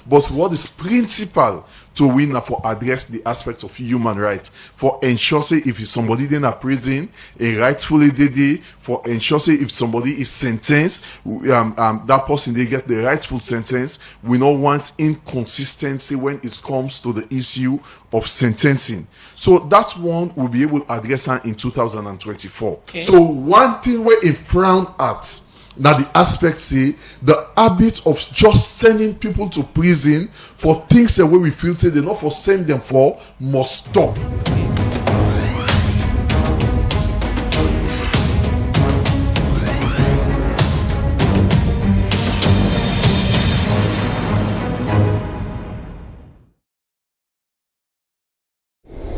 But what is principal to we now for address the aspects of human rights, for ensure say if somebody in a prison, a rightfully did for ensure say if somebody is sentenced, that person they get the rightful sentence. We don't want inconsistency when it comes to the issue of sentencing. So that one will be able to address in 2024. Okay. So one thing where it frown at now the aspect say the habit of just sending people to prison for things the way we feel say they not for send them for must stop.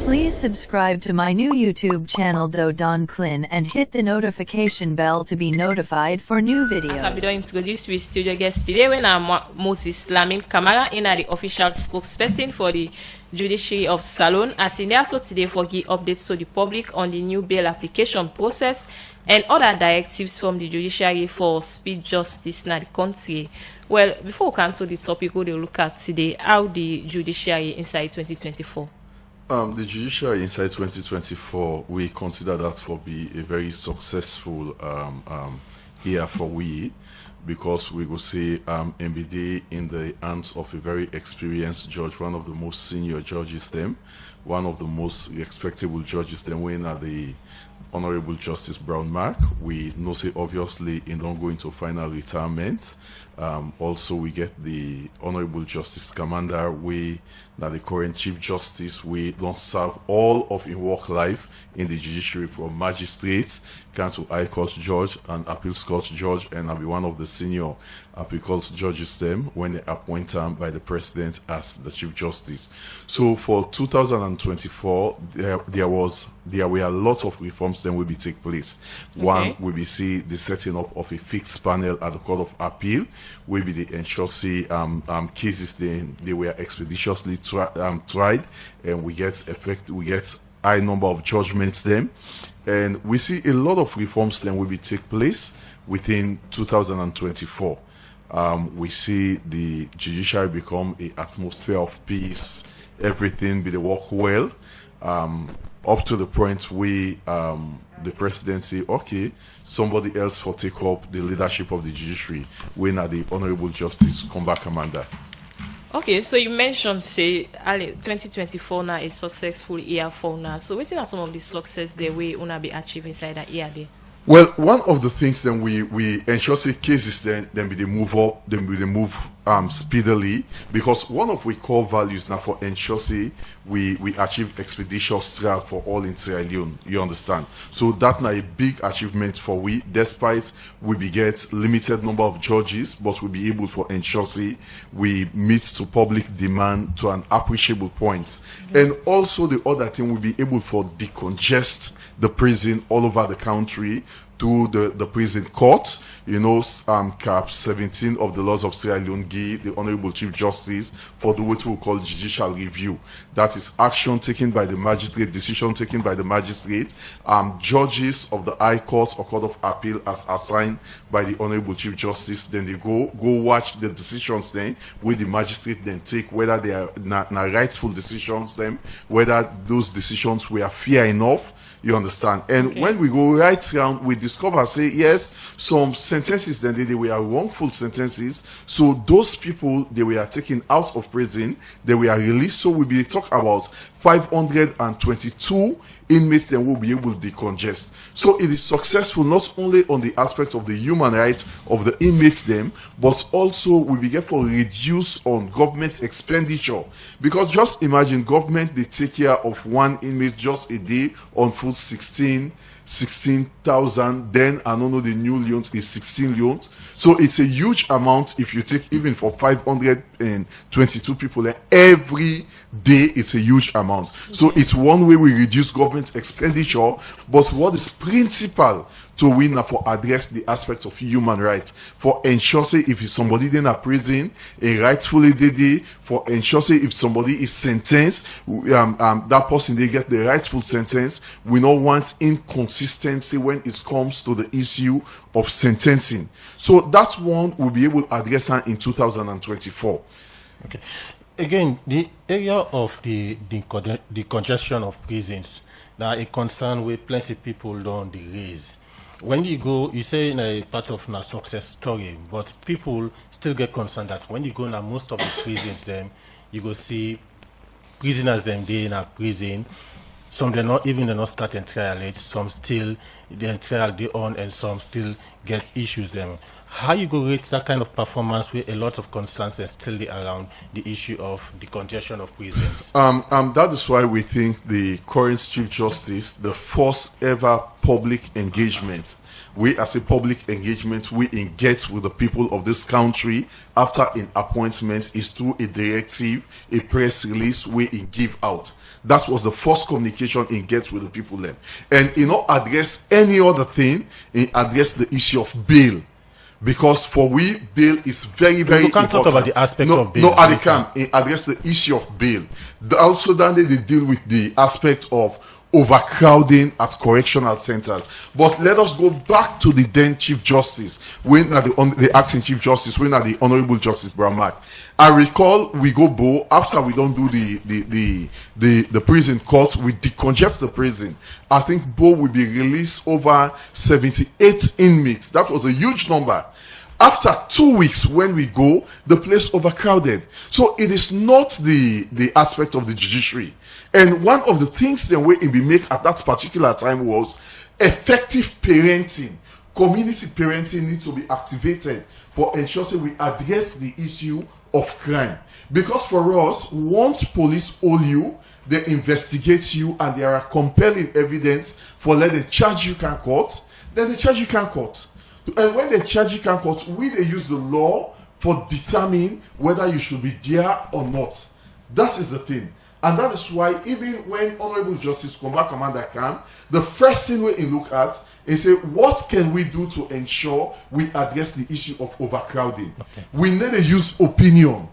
Please subscribe to my new YouTube channel CLIN and hit the notification bell to be notified for new videos. As I've been introduced with studio guest today when I'm Moses Lamin Kamara in the official spokesperson for the Judiciary of Salon. As in also today for give updates to the public on the new bail application process and other directives from the Judiciary for speed justice in the country. Well, before we come to the topic, we'll look at today how the Judiciary inside 2024. The Judiciary inside 2024, we consider that for be a very successful year for we, because we will see MBD in the hands of a very experienced judge, one of the most senior judges them, one of the most respectable judges them, when at the Honorable Justice Brown Mark. We know say obviously in don't go into final retirement. Also we get the Honorable Justice Commander, we now the current Chief Justice, we don't serve all of his work life in the judiciary from magistrates, Council High Court Judge and Appeals Court Judge, and I'll be one of the senior Appeal Court Judges them when they appoint him by the President as the Chief Justice. So for 2024, there were lots of reforms then will be take place. Okay. One will be see the setting up of a fixed panel at the Court of Appeal, will be the ensure see cases then they were expeditiously tried, and we get high number of judgments then, and we see a lot of reforms then will be take place within 2024. We see the judiciary become an atmosphere of peace, everything be the work well, up to the point where the president say, okay, somebody else for take up the leadership of the judiciary when the Honorable Justice come back commander. Okay, so you mentioned say 2024 now is successful year for now. So what are some of the success that we wanna be achieving inside that year there? Well, one of the things then we ensure say cases then be they move up, then we move speedily, because one of we core values now for ensure say we achieve expeditious trial for all in Sierra Leone. You understand? So that now a big achievement for we, despite we be get limited number of judges, but we be able to ensure say we meet to public demand to an appreciable point. Mm-hmm. And also the other thing, we be able for decongest the prison all over the country through the prison court. You know, cap 17 of the laws of Sierra Leone give the Honorable Chief Justice for the what we call judicial review. That is action taken by the magistrate, decision taken by the magistrate, judges of the High Court or Court of Appeal as assigned by the Honorable Chief Justice. Then they go watch the decisions then with the magistrate then take whether they are not rightful decisions then, whether those decisions were fair enough. You understand? And okay, when we go right around, we discover, say, yes, some sentences then they were wrongful sentences. So those people, they were taken out of prison, they were released. So we'll be talking about 522 inmates then will be able to decongest. So it is successful not only on the aspect of the human rights of the inmates them, but also we begin for reduce on government expenditure. Because just imagine government, they take care of one inmate just a day on food 16,000, then I don't know the new loans is 16 loans. So it's a huge amount if you take even for 522 people every day, it's a huge amount. So it's one way we reduce government expenditure, but what is principal to win for address the aspects of human rights, for ensure say if somebody in a prison, a rightfully did for ensure say if somebody is sentenced, that person they get the rightful sentence. We don't want inconsistency when it comes to the issue of sentencing. So that one will be able to address in 2024. Okay. Again, the area of the congestion of prisons, now a concern with plenty people don't raise. When you go, you say in a part of a success story, but people still get concerned that when you go in most of the prisons, then you go see prisoners them they in a prison. Some they're not starting trial yet. Some still the trial they on, and some still get issues them. How you go rate that kind of performance with a lot of concerns and still around the issue of the congestion of prisons? That is why we think the current Chief Justice, the first ever public engagement, we as a public engagement, we engage with the people of this country after an appointment is through a directive, a press release we give out. That was the first communication in get with the people then. And address any other thing, address the issue of bail. Because for we, bail is very, very important. You can't talk about the aspect of bail. No, I can address the issue of bail. Also, then they deal with the aspect of overcrowding at correctional centers. But let us go back to the then Chief Justice, when the acting Chief Justice, when the Honorable Justice Bramak. I recall we go after we don't do the prison court, we decongest the prison. I think Bo will be released over 78 inmates. That was a huge number. After 2 weeks, when we go, the place overcrowded. So it is not the aspect of the judiciary. And one of the things that we make at that particular time was effective parenting. Community parenting needs to be activated for ensuring we address the issue of crime. Because for us, once police hold you, they investigate you, and there are compelling evidence for let them charge you can court, then they charge you can court. And when they charge you can court, they use the law for determining whether you should be there or not. That is the thing. And that is why even when Honorable Justice Komba Commander come, the first thing we look at is say, what can we do to ensure we address the issue of overcrowding? Okay. We need to use opinion.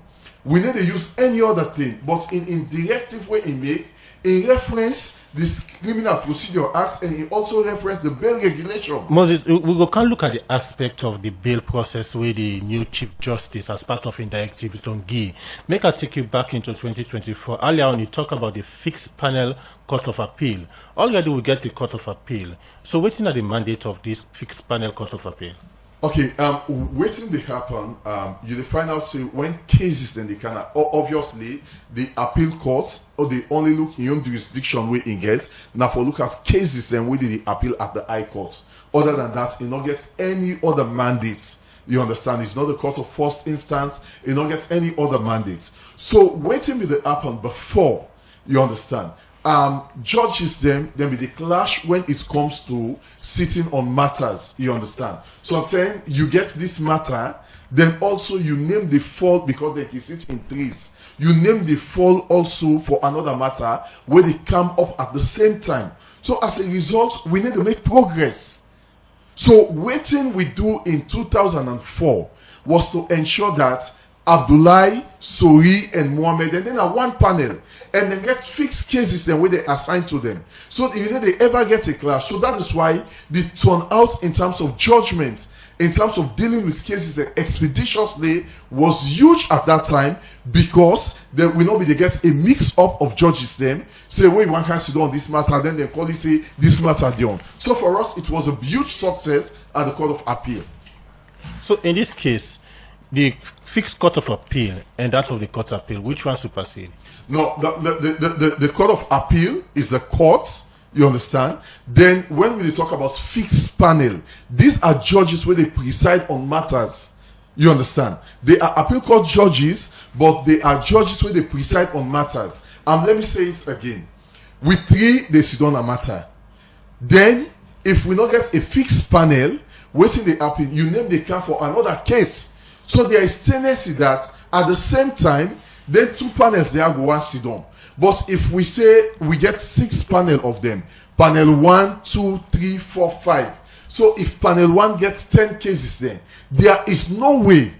We need to use any other thing. But in directive way in reference this Criminal Procedure Act, and he also referenced the bail regulation. Moses, we can look at the aspect of the bail process where the new Chief Justice, as part of directives, don't give. Make I take you back into 2024. Earlier on, you talk about the fixed panel Court of Appeal. Already we get the Court of Appeal. So what's in the mandate of this fixed panel Court of Appeal? Okay, waiting to happen, you find out, say, when cases then they can, obviously, the appeal courts, or they only look in your jurisdiction we engage. Now for look at cases then we did the appeal at the High Court. Other than that, you don't get any other mandates. You understand? It's not the court of first instance, you don't get any other mandates. So waiting will happen before, you understand. Judges then be the clash when it comes to sitting on matters, you understand. So I'm saying you get this matter, then also you name the fault because they sit in threes. You name the fault also for another matter where they come up at the same time. So as a result, we need to make progress. So waiting we do in 2004 was to ensure that Abdullahi, Sori, and Mohammed, and then a one panel, and then get fixed cases then where they assign to them. So if they ever get a clash, so that is why the turnout in terms of judgment, in terms of dealing with cases expeditiously was huge at that time, because they will not be they get a mix up of judges then say, wait, one can sit on this matter, then they call it say this matter done. So for us, it was a huge success at the Court of Appeal. So in this case, the fixed Court of Appeal and that of the Court of Appeal, which one supersede? No, the Court of Appeal is the courts, you understand? Then when we talk about fixed panel, these are judges where they preside on matters, you understand? They are appeal court judges, but they are judges where they preside on matters. And let me say it again. With three, they sit on a matter. Then, if we not get a fixed panel, waiting the appeal, you name the count for another case. So there is tendency that at the same time, then two panels they are go one sit down. But if we say we get 6 panel of them, panel 1, 2, 3, 4, 5. So if panel 1 gets 10 cases there is no way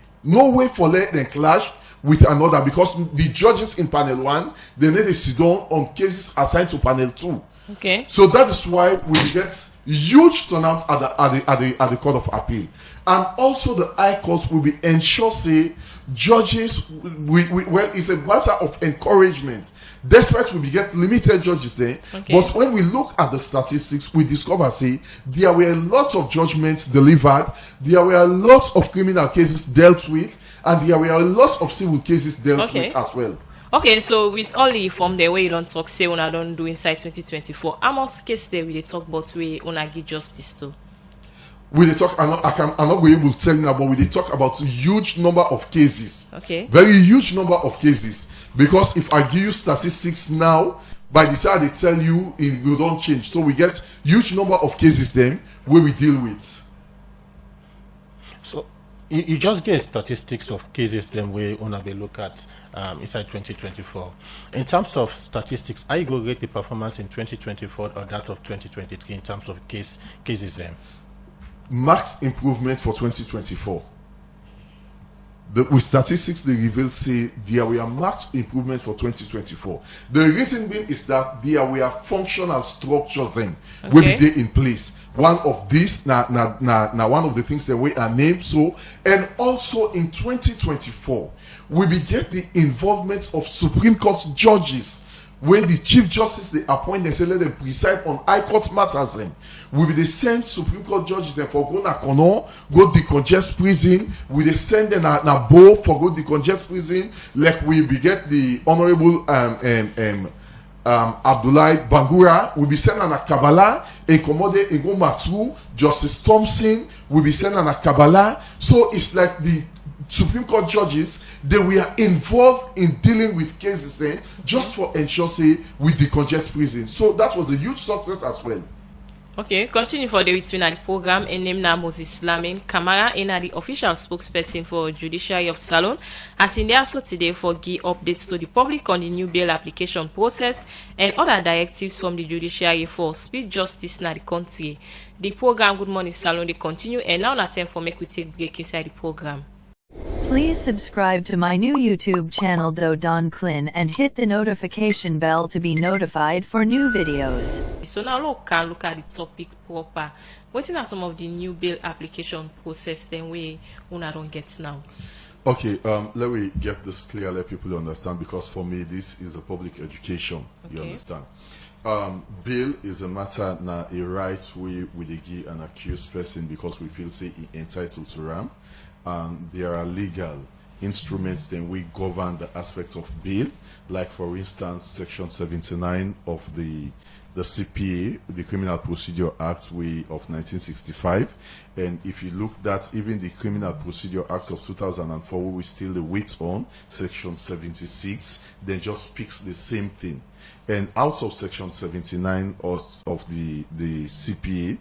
for let them clash with another, because the judges in panel 1, they need to sit down on cases assigned to panel 2. Okay. So that is why we get Huge turnout at the Court of Appeal. And also the High Court will be ensure say judges well, it's a matter of encouragement. Despite we get limited judges there, but when we look at the statistics, we discover say there were lots of judgments delivered, there were lots of criminal cases dealt with, and there were lots of civil cases dealt with as well. Okay, so with all the form the way you don't talk, say una don't do inside 2024, how much case there will they talk about we una give justice to? We they talk, I'm not going able to tell you now, but we they talk about a huge number of cases. Okay. Very huge number of cases. Because if I give you statistics now, by the time they tell you, it will don't change. So we get huge number of cases then where we deal with. So you just get statistics of cases then we wanna be look at inside 2024. In terms of statistics, I go rate the performance in 2024 or that of 2023 in terms of cases then. Marked improvement for 2024. With statistics, they reveal say there were marked improvement for 2024. The reason being is that there were functional structures then will be there in place. One of these, now one of the things that we are named so, and also in 2024, we will get the involvement of Supreme Court judges. When the Chief Justice they appoint, they say let them preside on High Court matters them. We will send Supreme Court judges them for go na kono, go decongest prison. We will send them na bow for go decongest prison. Like we will get the Honorable Abdullahi Bangura. We will send na Kabbalah, Incommode Ego Matu, Justice Thompson. We will send na Kabbalah. So it's like the Supreme Court judges, they were involved in dealing with cases then just for ensure say we decongest prison. So that was a huge success as well. Okay, continue for the between the program and name now Moses Lamin Kamara in the official spokesperson for Judiciary of Salon. As in there also today for give updates to the public on the new bail application process and other directives from the Judiciary for speed justice in the country. The program Good Morning Salon they continue and now not time for make we take break inside the program. Please subscribe to my new YouTube channel CLIN and hit the notification bell to be notified for new videos. So now look at the topic proper. What are some of the new bail application process then we don't get now? Okay, let me get this clear, let people understand, because for me this is a public education. You understand? Bail is a matter na a right we give an accused person because we feel say he entitled to RAM. There are legal instruments then we govern the aspect of bail, like for instance section 79 of the CPA, the Criminal Procedure Act of 1965, and if you look that even the Criminal Procedure Act of 2004 we still wait on section 76, then just speaks the same thing. And out of section 79 of the CPA,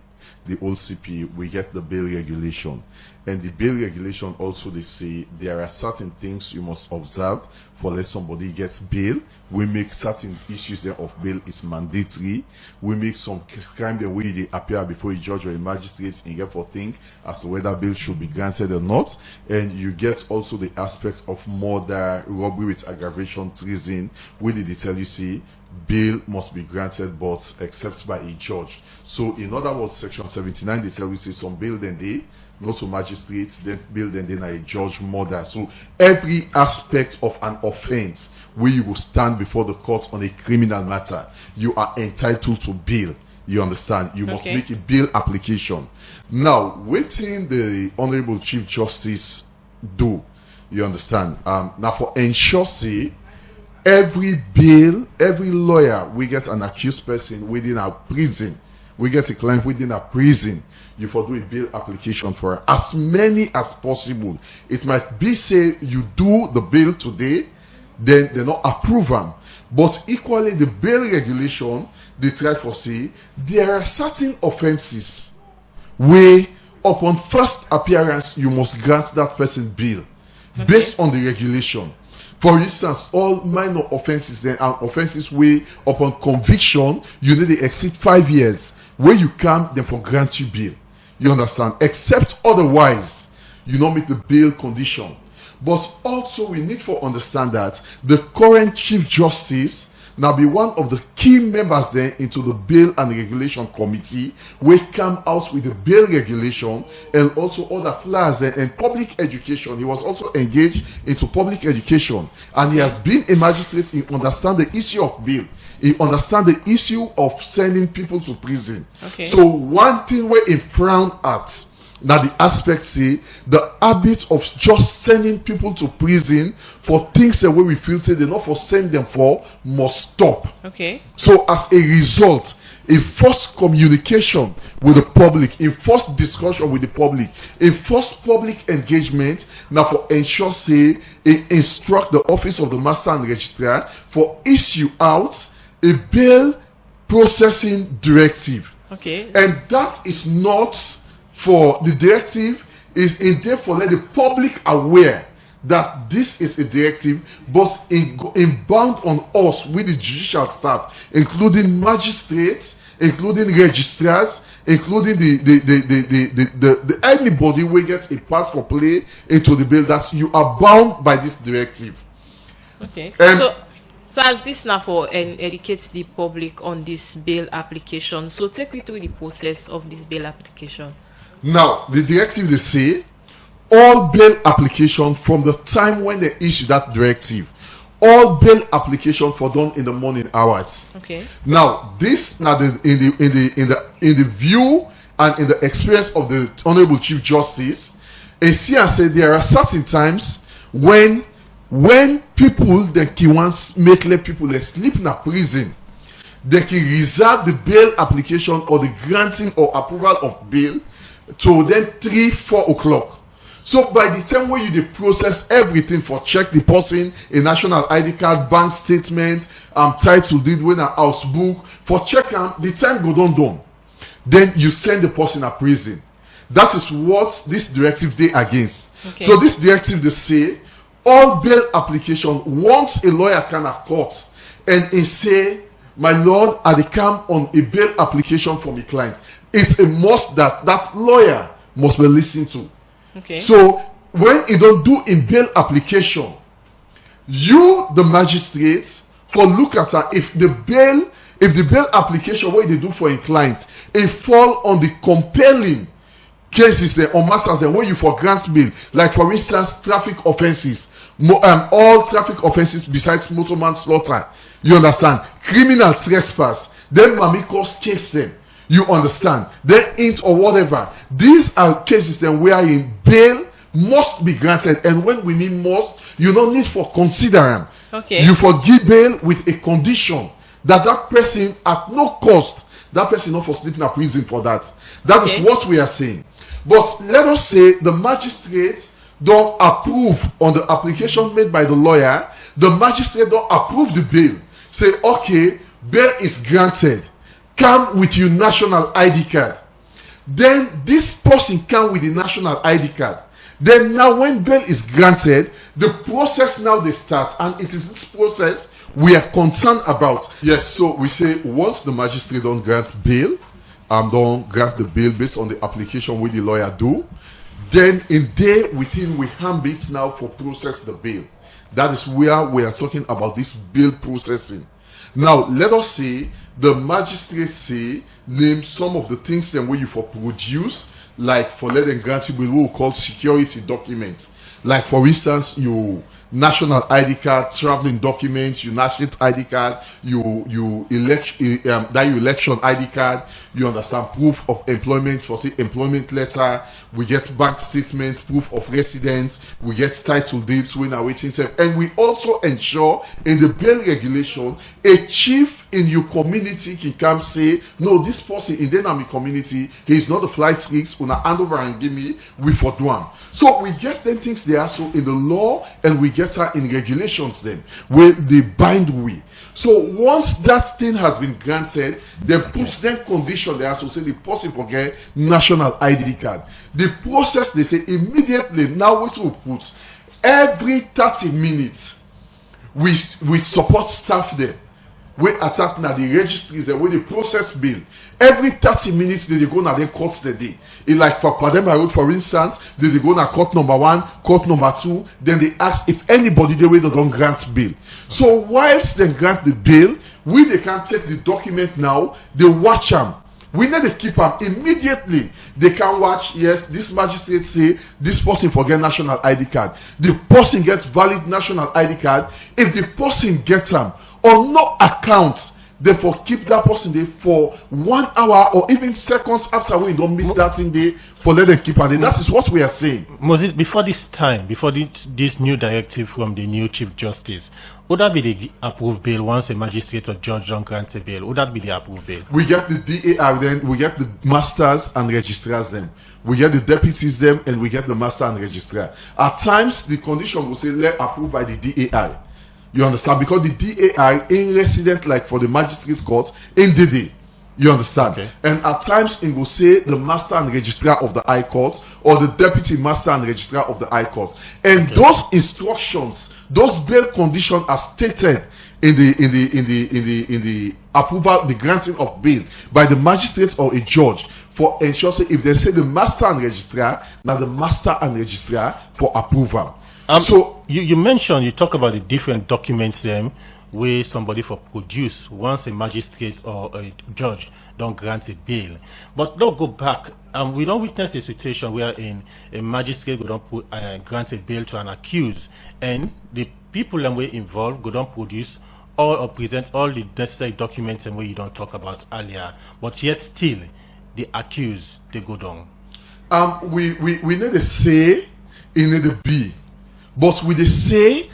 the old CPA, we get the bail regulation. And the bail regulation also, they say there are certain things you must observe for let somebody gets bail. We make certain issues there of bail is mandatory. We make some crime the way they appear before a judge or a magistrate and get for think as to whether bail should be granted or not. And you get also the aspect of murder, robbery with aggravation, treason, where they tell you see bail must be granted but except by a judge. So in other words, section 79 they tell you say some bail then they not to magistrates, then bail then a judge murder. So every aspect of an offense where you will stand before the court on a criminal matter, you are entitled to bail. You understand? You must make a bail application. Now, waiting the Honorable Chief Justice do, you understand? Now for ensure say every bail, every lawyer, we get an accused person within our prison. We get a client within a prison. You for do a bail application for as many as possible. It might be say you do the bail today, then they not approve them. But equally the bail regulation, they try for say there are certain offenses where upon first appearance you must grant that person bail based on the regulation. For instance, all minor offenses then are offenses where upon conviction you need to exceed 5 years. Where you come, then for grant you bail. You understand? Except otherwise, you don't meet the bail condition. But also we need to understand that the current Chief Justice, now be one of the key members then into the Bail and Regulation Committee, we come out with the bail regulation and also other flags and public education. He was also engaged into public education, and he has been a magistrate. He understands the issue of bail. He understands the issue of sending people to prison. Okay. So one thing where he frowned at, that the aspect say the habit of just sending people to prison for things that we feel say they not for send them for must stop. Okay. So as a result, a first communication with the public, a first discussion with the public, a first public engagement now for ensure say it instruct the office of the master and registrar for issue out a bail processing directive. Okay. And that is not for the directive is in there for let the public aware that this is a directive, but in bound on us with the judicial staff, including magistrates, including registrars, including the anybody who gets a part for play into the bill, that you are bound by this directive. Okay. So as this now for educate the public on this bail application, so take me through the process of this bail application. Now, the directive they say all bail application from the time when they issue that directive, all bail application for done in the morning hours. Okay. Now, this now in the view and in the experience of the Honorable Chief Justice, and see and say there are certain times when people they can once make let people they sleep in a prison, they can reserve the bail application or the granting or approval of bail to then 3-4 o'clock. So by the time when you process everything for check the person, a national ID card, bank statement, title deed, when a house book for check the time go done. Then you send the person to prison. That is what this directive they against. Okay. So this directive they say all bail application once a lawyer can court and he say, my lord, I dey come on a bail application from a client. It's a must that that lawyer must be listened to. Okay. So when you don't do in bail application, you the magistrate for look at her, if the bail application what they do for a client, it fall on the compelling cases there or matters then when you for grant bail, like for instance traffic offenses, all traffic offenses besides motor manslaughter, you understand, criminal trespass, then mami cause case them. You understand? Then int or whatever. These are cases then where in bail must be granted, and when we mean must, you don't need for consider. Okay. You forgive bail with a condition that person at no cost, that person not for sleeping in prison for that. That is what we are saying. But let us say the magistrate don't approve on the application made by the lawyer. The magistrate don't approve the bail. Say okay, bail is granted. Come with your national ID card. Then this person come with the national ID card. Then now when bail is granted, the process now they start, and it is this process we are concerned about. Yes, so we say once the magistrate don't grant bail, don't grant the bail based on the application with the lawyer do, then in day within we ambit now for process the bail. That is where we are talking about this bail processing. Now let us say the magistrate say name some of the things then where you for produce, like for let them grant you what we call security documents. Like for instance, your national ID card, traveling documents, your national ID card, your election ID card, you understand, proof of employment, for say employment letter, we get bank statements, proof of residence, we get title deeds when awaiting self, and we also ensure in the bail regulation a chief in your community can come say, no, this person in the Nami community, he is not a flight risk, una hand over and give me, we for do one. So we get them things there so in the law, and we get her in regulations then where they bind we. So once that thing has been granted, they put them condition there so say the person forget national ID card. The process they say immediately now we will put every 30 minutes we support staff there. we attack na the registries the way they process bill. Every 30 minutes they go na the courts the day. It like for Padema Road, for instance, they go na court number 1, court number 2, then they ask if anybody they way they don't grant bill. So whilst they grant the bill, they can take the document now, they watch them. We need to keep them immediately. They can watch, yes, this magistrate say this person forget national ID card. The person gets valid national ID card. If the person gets them on no accounts, therefore keep that person there for 1 hour or even seconds after we don't meet that thing there for let them keep her there. That is what we are saying. Moses, before this new directive from the new Chief Justice, would that be the approved bail once a magistrate or judge don't grant a bail? Would that be the approved bail? We get the DAR then, we get the masters and registrars then. We get the deputies them and we get the master and registrar. At times, the condition will say let approved by the DAR. You understand? Because the DAR in resident, like for the magistrate court, in the day. You understand? Okay. And at times it will say the master and registrar of the High Court or the deputy master and registrar of the High Court. And those instructions, those bail conditions are stated in the approval, the granting of bail by the magistrate or a judge for ensuring if they say the master and registrar, now the master and registrar for approval. So you mentioned, you talk about the different documents where somebody for produce once a magistrate or a judge don't grant a bail. But don't go back. We don't witness a situation where a magistrate don't grant a bail to an accused, and the people that were involved go don't produce or present all the necessary documents and where you don't talk about earlier. But yet still, the accused they go down. We need to say in the B. But with the say,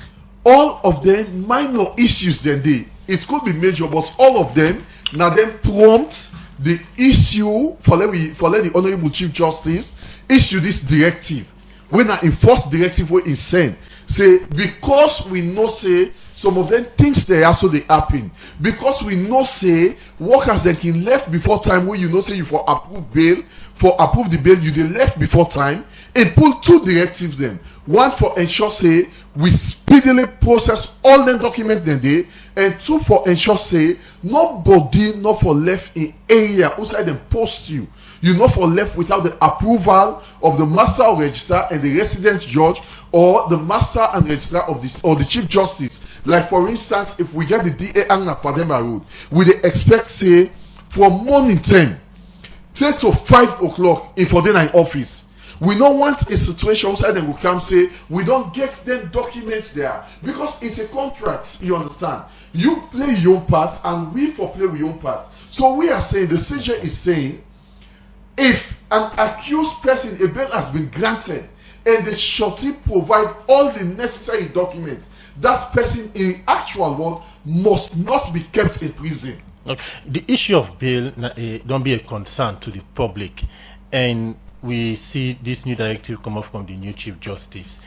all of them minor issues then it could be major, but all of them now then prompt the issue for let the Honorable Chief Justice issue this directive. When I enforce directive where is sent, say because we know say some of them things they also they happen. Because we know say workers that can left before time where you know say you for approve bail, for approve the bail, you they left before time, and pull 2 directives then. One for ensure say we speedily process all the documents then day, and 2 for ensure say nobody not for left in area outside them post you. You not for left without the approval of the master or registrar and the resident judge or the master and registrar of the Chief Justice. Like for instance, if we get the DA on Padema Road, we they expect say from morning 10 to 5 o'clock in for the office. We don't want a situation outside them will come say we don't get them documents there because it's a contract. You understand? You play your part and we for play your part. So we are saying the CJ is saying if an accused person a bail has been granted and the shorty provide all the necessary documents, that person in actual world must not be kept in prison. The issue of bail don't be a concern to the public, and we see this new directive come up from the new Chief Justice.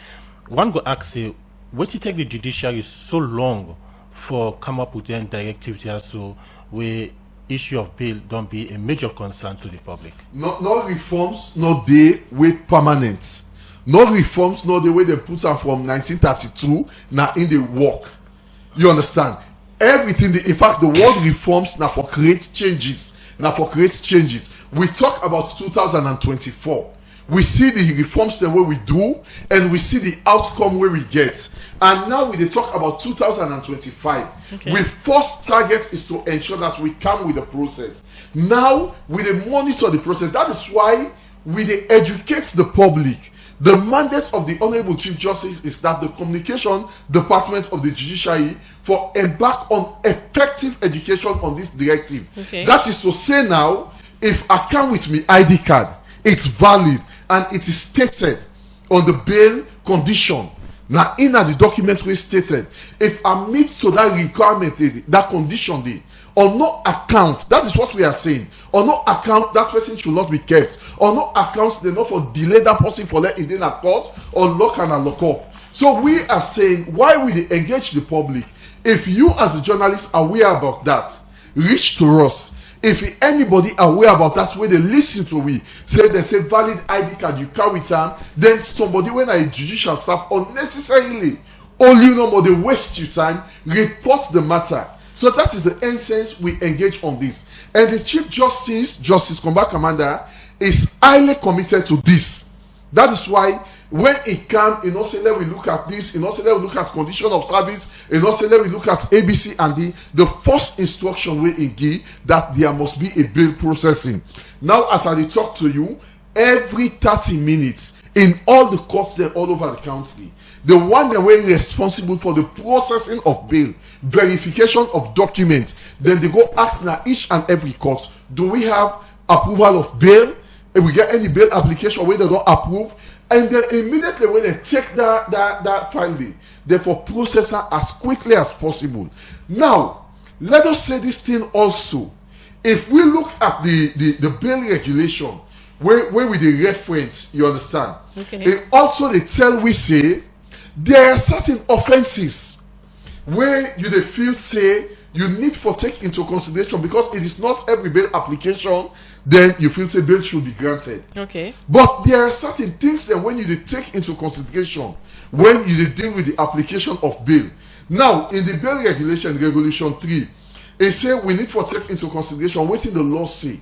One go ask you, what you take the judiciary so long for come up with them directives here so where issue of bail don't be a major concern to the public? No reforms, no day with permanent. No reforms, no the way they put them from 1932 now in the work. You understand? Everything, in fact, the word reforms now for create changes. Now for create changes. We talk about 2024. We see the reforms the way we do, and we see the outcome where we get. And now we talk about 2025. Okay. We first target is to ensure that we come with the process. Now we monitor the process. That is why we educate the public. The mandate of the Honorable Chief Justice is that the communication department of the Judiciary for embark on effective education on this directive. Okay. That is to say now, if I come with me ID card, it's valid and it is stated on the bail condition. Now, in the document we stated, if I meet to that requirement, that condition, on no account, that is what we are saying. On no account, that person should not be kept. On no account, they not for delay that person for let in a court or lock and lock up. So we are saying, why will they engage the public? If you as a journalist are aware about that, reach to us. If anybody aware about that, where they listen to we, say they say valid ID card, you carry it on, then somebody when a judicial staff unnecessarily, all you know more, they waste your time, report the matter. So that is the essence we engage on this. And the Chief Justice, Justice Combat Commander, is highly committed to this. That is why when it comes, say let we look at this, say let we look at condition of service, say let we look at ABC and D, the first instruction we give that there must be a bail processing. Now, as I talk to you, every 30 minutes in all the courts there all over the country, the one that were responsible for the processing of bail, verification of documents, then they go ask now each and every court, do we have approval of bail? If we get any bail application where they don't approve, and then immediately when they take that finding, therefore process her as quickly as possible. Now, let us say this thing also. If we look at the bail regulation, where with the reference, you understand? Okay. And also they tell we say there are certain offenses where you the feel say you need for take into consideration because it is not every bail application then you feel say bail should be granted. Okay. But there are certain things that when you dey take into consideration when you dey deal with the application of bail. Now, in the bail regulation, Regulation 3, it say we need for take into consideration wetin the law say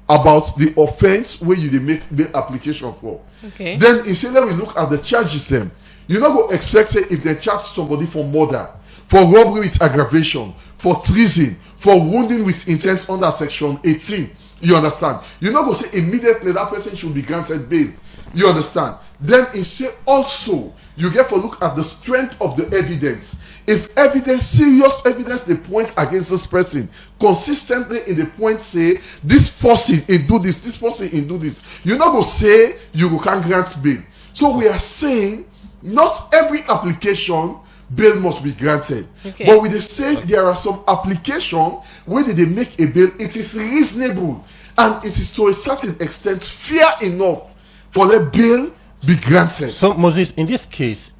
about the offense where you dey make bail application for. Okay. Then it say let we look at the charges them. You no go expect say if they charge somebody for murder, for robbery with aggravation, for treason, for wounding with intent under Section 18. You understand? You not go say immediately that person should be granted bail. You understand? Then it say also you get to look at the strength of the evidence. If evidence, serious evidence, they point against this person consistently in the point say this person in do this person in do this. You not go say you can't grant bail. So we are saying not every application bail must be granted. Okay. But we dey say there are some applications where they make a bail, it is reasonable and it is to a certain extent fair enough for the bail be granted. So Moses, in this case,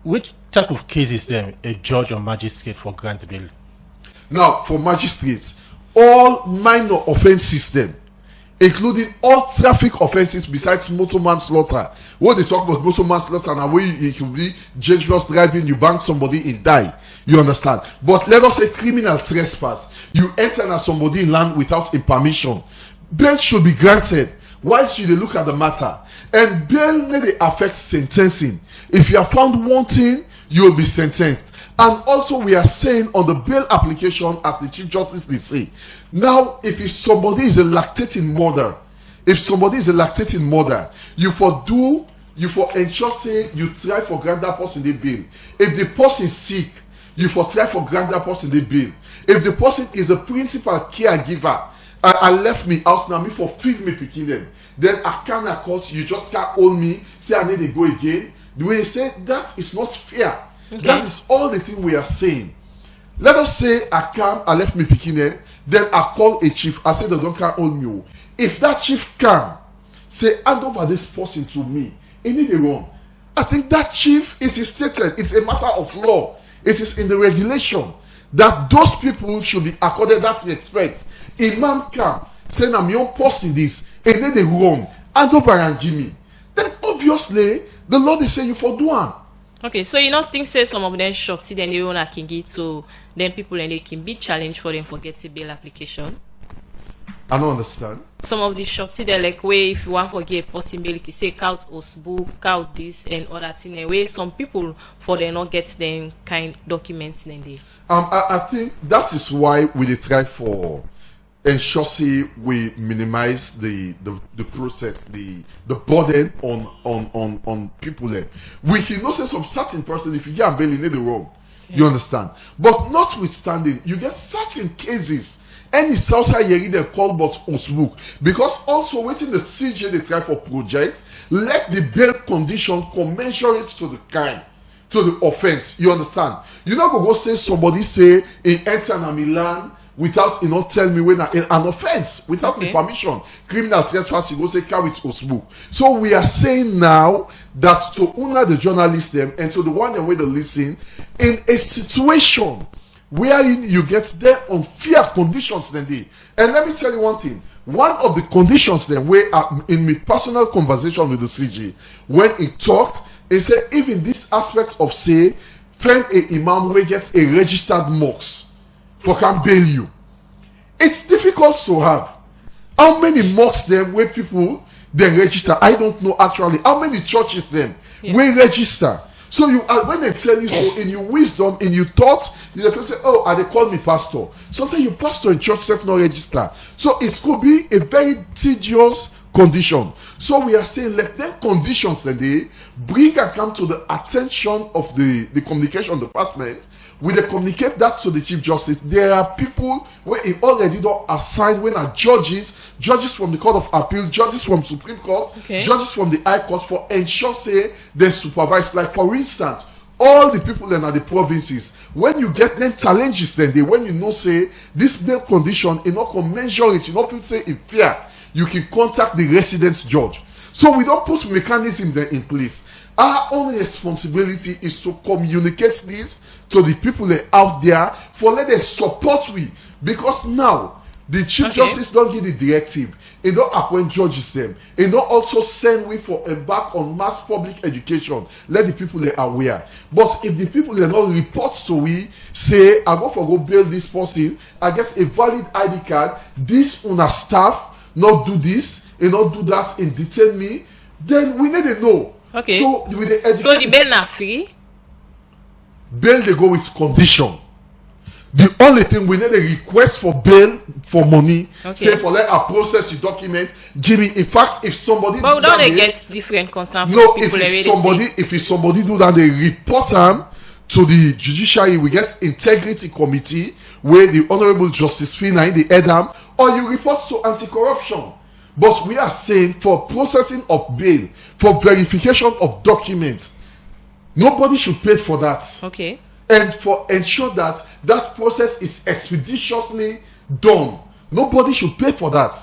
which type of case is then a judge or magistrate for grant bail? Now, for magistrates, all minor offences then, including all traffic offences besides motor manslaughter. What they talk about motor manslaughter and where it could be dangerous driving, you bang somebody and die. You understand? But let us say criminal trespass. You enter na somebody in land without a permission. Bail should be granted. Why should they look at the matter? And bail may affect sentencing. If you are found wanting, you will be sentenced. And also we are saying on the bail application, as the Chief Justice they say, now if somebody is a lactating mother, you for ensure say you try for grant that person the bail. If the person is sick, you for try for grant that person the bail. If the person is a principal caregiver, I left me house now me for feed me picking them, then I can't court, you just can't hold me, say I need to go again. The way they say that is not fair. Okay. That is all the thing we are saying. Let us say I left me picking them, then I call a chief, I say they don't can't hold me. If that chief can say hand over this person to me, it need a wrong. I think that chief, it is stated, it's a matter of law. It is in the regulation that those people should be accorded that respect. Imam can say I'm your person this, and then they wrong, hand over and give me. Then obviously the law they say you for do one. Okay, so you don't think say some of them shorty then they own can give to them people and they can be challenged for them for getting bail application? I don't understand. Some of the shorty they like way if you want to get possibility say count book, count this and other thing and way some people for they not get them kind documents then they. I think that is why we dey try for ensure say we minimize the process, the burden on people there. We can know say some certain person if you get bail in the wrong. Okay. You understand? But notwithstanding, you get certain cases. Any Southside Yeri they call but Osbook. Because also waiting the CJ they try for project, let the bail condition commensurate to the crime, to the offense. You understand? You not go say somebody say in enter na Milan without tell me when an offense without the permission, criminal trespass, you go say carry it Osbook. So we are saying now that to honor the journalists them and to the one that way they listen in a situation wherein you get there on fair conditions then they. And let me tell you one thing. One of the conditions then where in my personal conversation with the CG, when he talk, he said even this aspect of say find a imam where gets a registered mosque. for can bail you. It's difficult to have. How many mosques them where people they register? I don't know actually. How many churches them we register? So you when they tell you so in your wisdom, in your thought, you have to say, oh, and they call me pastor. Sometimes you pastor in church self not register. So it could be a very tedious condition. So we are saying let them conditions and they bring and come to the attention of the communication department. We they communicate that to the Chief Justice. There are people where he already don't assign when are judges from the Court of Appeal, judges from Supreme Court, judges from the High Court for ensure say they supervise. Like for instance, all the people that are the provinces, when you get them challenges then they when you know say this bail condition you not commensurate, you not feel say in fear, you can contact the resident judge. So we don't put mechanism there in place. Our only responsibility is to communicate this to the people that out there for let them support we. Because now the Chief Justice don't give the directive. He don't appoint judges them. He don't also send we for embark on mass public education. Let the people they are aware. But if the people they not report to we, say I go bail this person, I get a valid ID card, this una staff not do this, and not do that and detain me, then we need to know. Okay. So with the so the bail na free? Bail they go with condition. The only thing we need a request for bail for money. Say for let a process your document. Give me. In fact, if somebody but don't they get different concerns? No, if it's somebody do that, they report them to the judiciary. We get integrity committee where the Honorable Justice Fina the head them, or you report to anti-corruption. But we are saying for processing of bail, for verification of documents, nobody should pay for that. Okay. And for ensure that that process is expeditiously done, nobody should pay for that.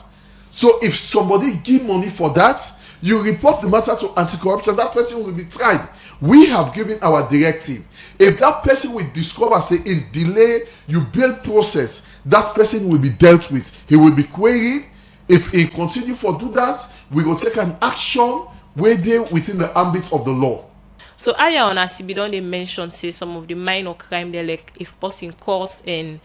So if somebody give money for that, you report the matter to anti-corruption, that person will be tried. We have given our directive. If that person will discover, say, in delay your bail process, that person will be dealt with. He will be queried. If he continue for do that, we will take an action where they within the ambit of the law. So earlier on, as you don't they mention say some of the minor crime they like if person cause and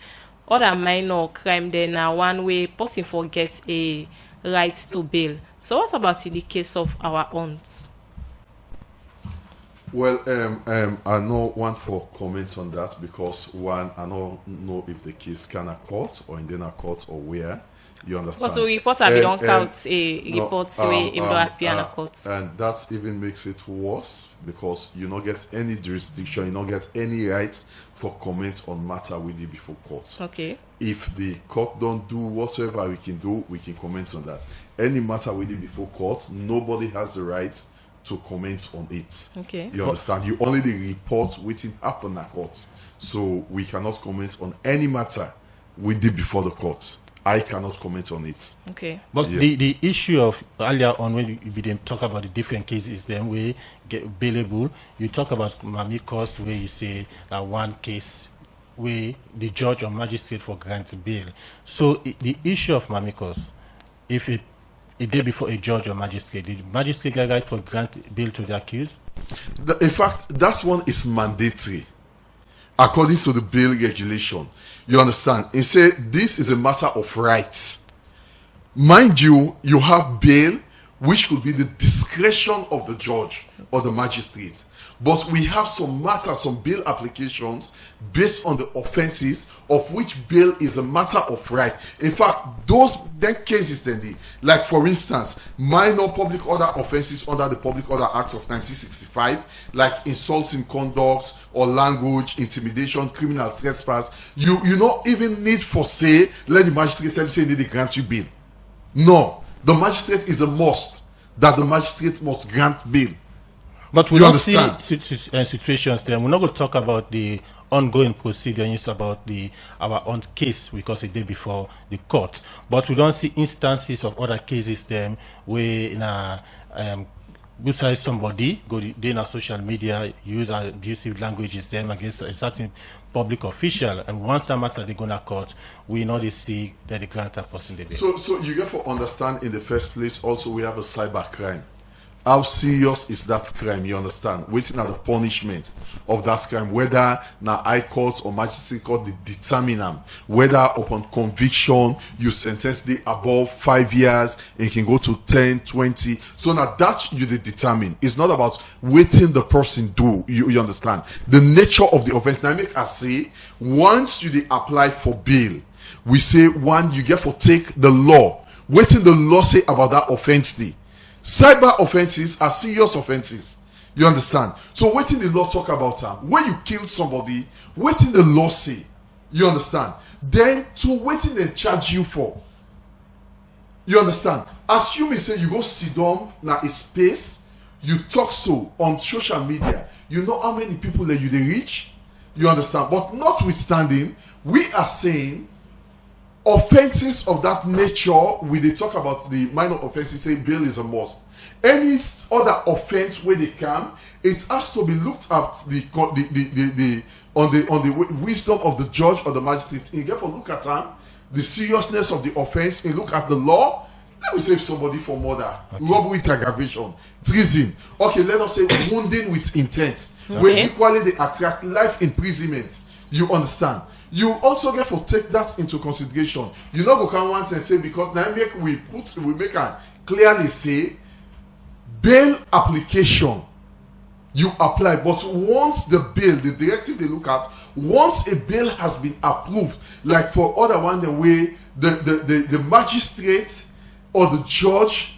other minor crime then one way person forgets a right to bail. So what about in the case of our aunts? Well, I know one for comment on that because one I don't know if the case can a court or in the court or where. You understand? So report don't count a report way if don't appear in a court. And that even makes it worse because you don't get any jurisdiction, you don't get any right for comment on matter with you before court. Okay. If the court don't do whatever we can do, we can comment on that. Any matter with you before court, nobody has the right to comment on it. Okay. You understand? You only the report waiting happen at court. So we cannot comment on any matter we did before the court. I cannot comment on it. Okay. But the issue of earlier on when you didn't talk about the different cases, then we get bailable. You talk about mamikos where you say that one case where the judge or magistrate for grant bail. So the issue of mamikos, if it day before a judge or magistrate, the magistrate get right for grant bail to the accused? In fact, that one is mandatory according to the bail regulation. You understand? It say this is a matter of rights. Mind you, you have bail, which could be the discretion of the judge or the magistrate. But we have some matters, some bail applications based on the offenses of which bail is a matter of right. In fact, those then cases then like for instance, minor public order offenses under the Public Order Act of 1965, like insulting conduct or language, intimidation, criminal trespass, you not even need for say, let the magistrate tell you say they grant you bail. No, the magistrate is a must that the magistrate must grant bail. But we don't see situations there. We're not going to talk about the ongoing procedures about our own case because it did before the court. But we don't see instances of other cases then where besides somebody go in a social media use abusive languages them against a certain public official, and once that matter they go to court, we know they see that the grant are person they. So you get to understand in the first place also we have a cyber crime. how serious is that crime, you understand? Waiting at the punishment of that crime, whether now high court or magistrate court they determine them, whether upon conviction you sentence the above 5 years and it can go to 10, 20. So now that you determine. It's not about waiting the person do, you understand? The nature of the offense. Now make us say, once you apply for bail, we say one, you get for take the law. Waiting the law say about that offense day. Cyber offenses are serious offenses. You understand? So waiting the law talk about them. When you kill somebody, waiting the law say. You understand? Then to waiting they charge you for. You understand? Assuming say you go sit down na a space, you talk so on social media. You know how many people that you they reach? You understand? But notwithstanding, we are saying offenses of that nature, we they talk about the minor offenses, say bail is a must. Any other offense where they can, it has to be looked at on the wisdom of the judge or the magistrate. You get to look at them, the seriousness of the offense, and look at the law. Let me save somebody for murder, robbery with aggravation, treason. Okay, let us say wounding with intent. Where equally they attract life imprisonment. You understand? You also get to take that into consideration. You know, go come once and say, because now we make a clearly say bail application you apply, but once the bail, the directive they look at, once a bail has been approved, like for other one the way the magistrate or the judge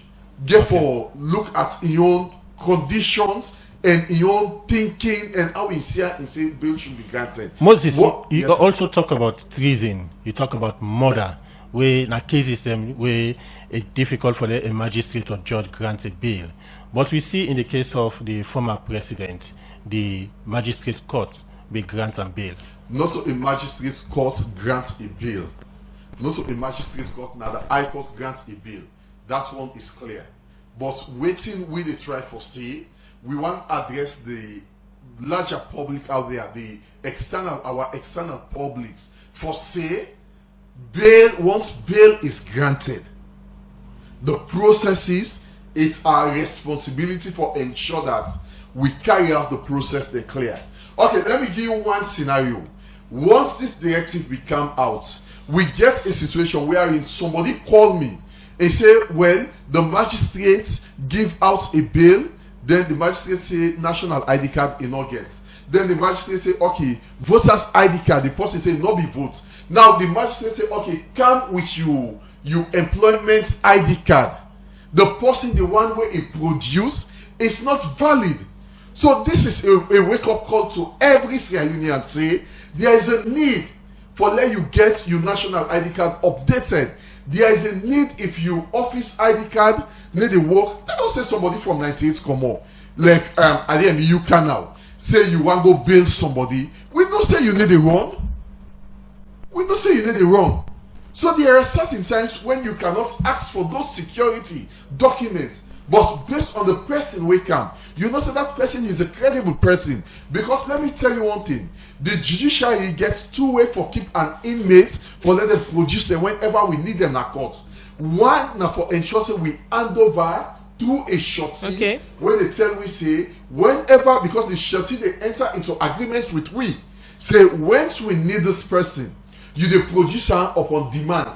get for look at your own conditions and your own thinking and how he say bail should be granted. Moses, you also talk about treason. You talk about murder, where in a cases where it's difficult for a magistrate or judge grant a bail. But we see in the case of the former president, the magistrate court will grant a bail. Not so a magistrate court grants a bail. Not so a magistrate court, now the high court grants a bail. That one is clear. But waiting we they try for say, we want to address the larger public out there, our external publics, for say, bail, once bail is granted, the processes, it's our responsibility for ensure that we carry out the process they clear. Okay, let me give you one scenario. Once this directive become out, we get a situation wherein somebody call me and say, well, the magistrates give out a bail, then the magistrate say national ID card is not get. Then the magistrate say, okay, voters ID card, the person say not be vote. Now the magistrate say, okay, come with you employment ID card. The person, the one where it produced, is not valid. So this is a wake-up call to every Sierra Union. Say there is a need for let you get your national ID card updated. There is a need if you office ID card need to work. Let us say somebody from 98 come up, like you can now say you want to go bail somebody. We don't say you need a run. We don't say you need a run. So there are certain times when you cannot ask for those security documents, but based on the person we can, you know, so that person is a credible person. Because let me tell you one thing: the judiciary gets two ways for keep an inmate for let them produce them whenever we need them in court. One now for ensuring we hand over through a shorty where they tell we say whenever, because the shorty they enter into agreement with we say once we need this person, you the producer upon demand.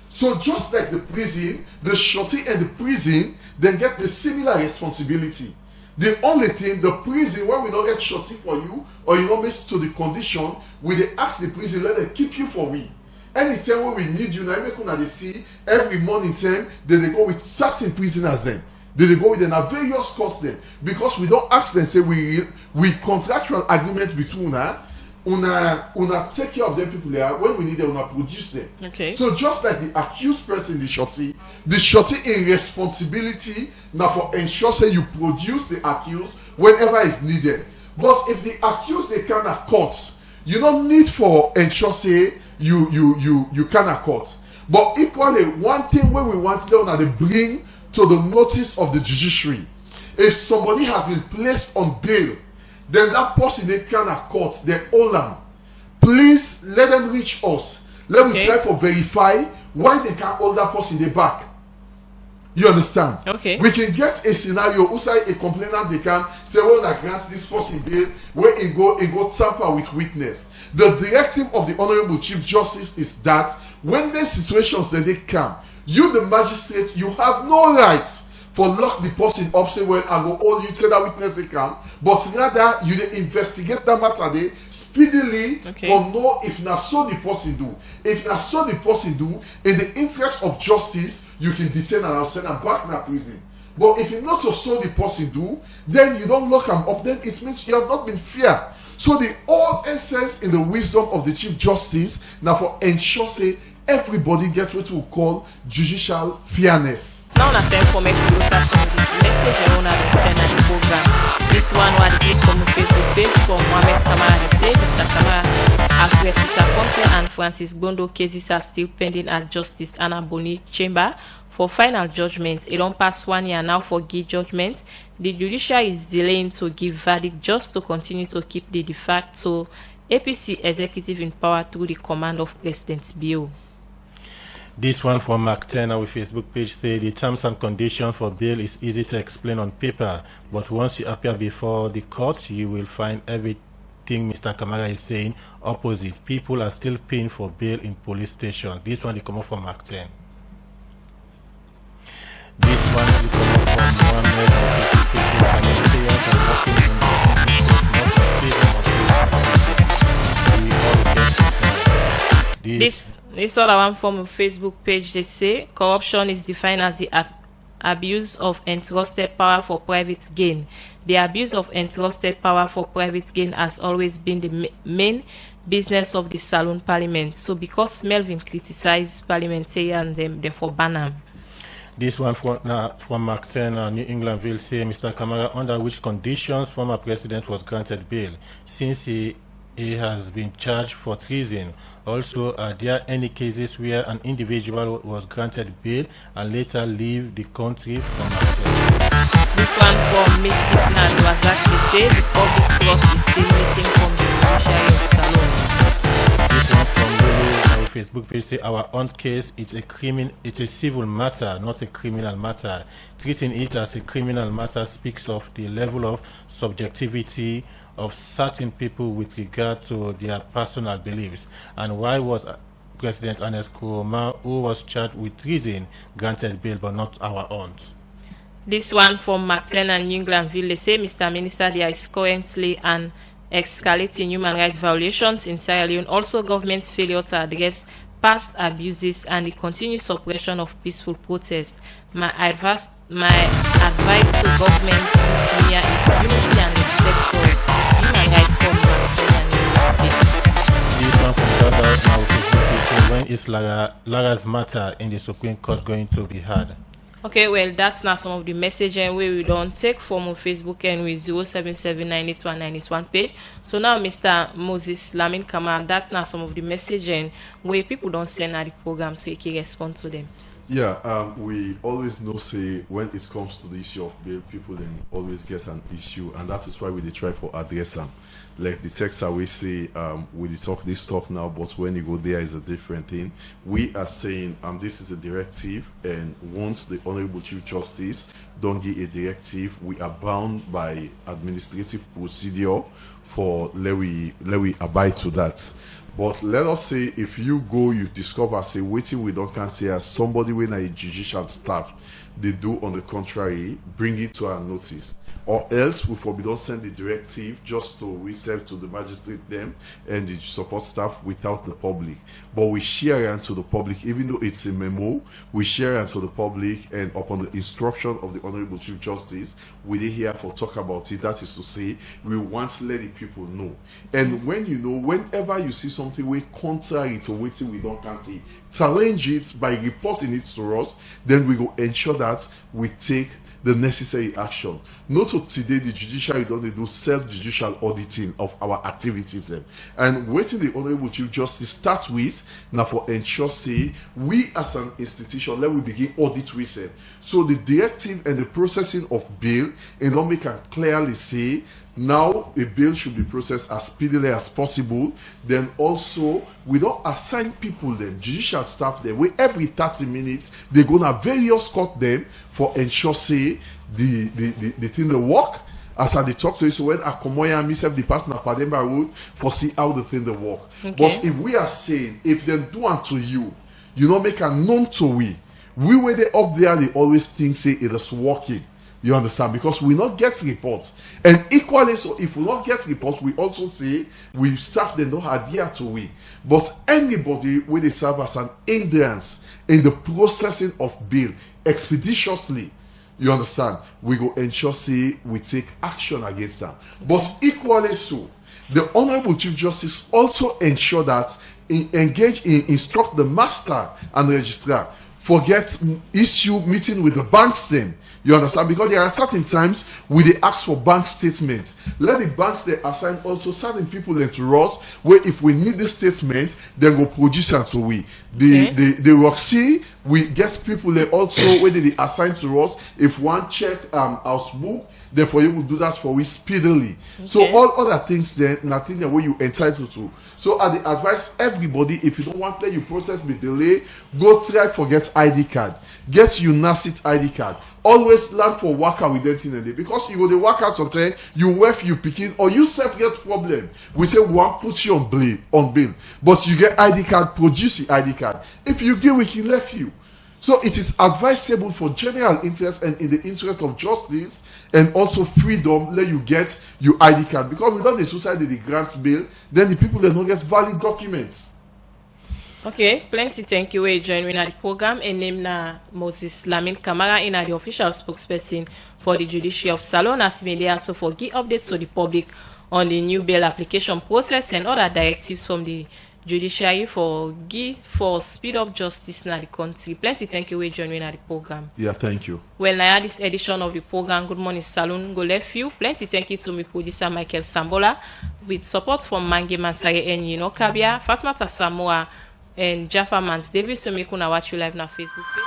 So just like the prison, the shorty and the prison then get the similar responsibility. The only thing, the prison, when we don't get shorty for you or you don't miss to the condition, we they ask the prison let them keep you for we. Anytime when we need you, now they see every morning time they go with certain prisoners then. They go with them at various courts then. Because we don't ask them, say we contractual agreement between una take care of them people there. When we need them, una produce them. Okay. So just like the accused person, the shorty in responsibility now for ensure say you produce the accused whenever it's needed. But if the accused they cannot court, you don't need for ensure say you cannot court. But equally, one thing where we want them to bring to the notice of the judiciary, if somebody has been placed on bail, then that person they cannot court, they owe them. Please let them reach us. Let me try to verify why they can't hold that person they back. You understand? Okay. We can get a scenario outside a complainant they can say, well, I grant this person bail where it go tamper with witness. The directive of the Honorable Chief Justice is that when there's situations that they come, you the magistrate, you have no right for lock the person up, say, well, I go all you tell that witness they can, but rather you dey investigate that matter they speedily for know if na so the person do. If na so the person do, in the interest of justice, you can detain and send them back to prison. But if it's not so the person do, then you don't lock them up, then it means you have not been fair. So the all essence in the wisdom of the Chief Justice now for ensure say everybody get what we call judicial fairness. Now on a time for me to look at some of this message I want to send on the program. This one was click from the Facebook page from Mohamed Kamara. They say Mr. Kamara has Peter Conte and Francis Bondo cases are still pending at Justice Anna Boni Chamber for final judgment. It don't pass 1 year now for give judgment. The Judiciary is delaying to give verdict just to continue to keep the de facto APC executive in power through the command of President Bio. This one from Mark Turner with Facebook page say the terms and conditions for bail is easy to explain on paper, but once you appear before the court, you will find everything Mr. Kamara is saying opposite. People are still paying for bail in police stations. This one they come up from Mark 10. This one will come up from Mohammed This other one from a Facebook page, they say corruption is defined as the abuse of entrusted power for private gain. The abuse of entrusted power for private gain has always been the main business of the Saloon Parliament. So because Melvin criticized parliamentarians, therefore ban him. This one from Mark Turner, New England will say, Mr. Kamara, under which conditions former president was granted bail, since he has been charged for treason. Also, are there any cases where an individual was granted bail and later leave the country from access? This one from Miss Kitnan was actually said the public trust is still missing from the Judiciary of Salon. This one from Lulu, our Facebook page say our own case it's a civil matter, not a criminal matter. Treating it as a criminal matter speaks of the level of subjectivity of certain people with regard to their personal beliefs. And why was President Ernest Kuroma, who was charged with treason, granted bail but not our own? This one from Martin and New England will say, Mr. Minister, there is currently an escalating human rights violations in Sierra Leone. Also, government's failure to address past abuses and the continued suppression of peaceful protests. My advice to government is unity and respect for human rights from This one from when is Lara's matter in the Supreme Court going to be heard? Okay, well, that's not some of the messaging where we don't take from on Facebook and with 077981981 page. So now, Mr. Moses Lamin Kamara, that's not some of the messaging where people don't send at the program so you can respond to them. Yeah, we always know, say, when it comes to the issue of bail, people then always get an issue, and that is why we try for address them. Like the text always say, we talk this talk now, but when you go there is a different thing. We are saying, this is a directive, and once the Honorable Chief Justice don't give a directive, we are bound by administrative procedure for let we abide to that. But let us say if you go, you discover, say, waiting we don't can say as somebody when a judicial staff, they do on the contrary, bring it to our notice. Or else we don't send the directive just to reserve to the magistrate them and the support staff without the public. But we share it to the public, even though it's a memo, we share it to the public, and upon the instruction of the Honorable Chief Justice, we did here for talk about it. That is to say, we want to let the people know. And when you know, whenever you see something way contrary to what we don't can see, challenge it by reporting it to us, then we will ensure that we take the necessary action. Not to today, the judiciary don't do self-judicial auditing of our activities then. And waiting the Honorable Chief Justice start with, now for ensure say, we as an institution, let we begin audit research. So the directive and the processing of bail, and don't make can clearly say, Now a bail should be processed as speedily as possible. Then also we don't assign people them, judicial staff them, where every 30 minutes they're gonna various court them for ensure say the thing they work. As I talk to you, so when Akomoya myself the person at Pademba Road for see how the thing they work. Okay. But if we are saying if they do unto you, you know make a known to we where they up there they always think say it is working. You understand? Because we not get reports. And equally so, if we not get reports, we also say we staff them don't adhere to we. But anybody where they serve as an hindrance in the processing of bail expeditiously, you understand, we go ensure say we take action against them. But equally so, the Honorable Chief Justice also ensure that engage in instruct the master and the registrar forget issue meeting with the banks then. You understand? Because there are certain times we they ask for bank statements. Let the banks they assign also certain people then to us where if we need this statement, then go produce it to we. The Roxy, we get people there also where they assign to us if one check house book, therefore you will do that for we speedily. Okay. So all other things then nothing that way you entitled to. So I advise everybody if you don't want let you process be delay, go try forget ID card. Get UNACIT ID card. Always learn for worker with anything in it because you go the worker sometimes you work you picking or you self get problem. We say one put you on bail, but you get ID card, produce the ID card. If you give we can left you. So it is advisable for general interest and in the interest of justice and also freedom let you get your ID card because without the society the grants bail, then the people that don't get valid documents. Okay, plenty thank you. We join me in the program and name na Moses Lamin Kamara in the official spokesperson for the Judiciary of Salon as media so for give updates to the public on the new bail application process and other directives from the Judiciary for speed up justice in the country. Plenty thank you. We join me in the program. Yeah, thank you. Well, now this edition of the program, Good Morning Salon, go left you. Plenty thank you to my producer Michael Sambola with support from Mange Mansare and Kabia, Fatmata Samoa and Jaffa Mans Davis. So me kuna watch you live na Facebook page.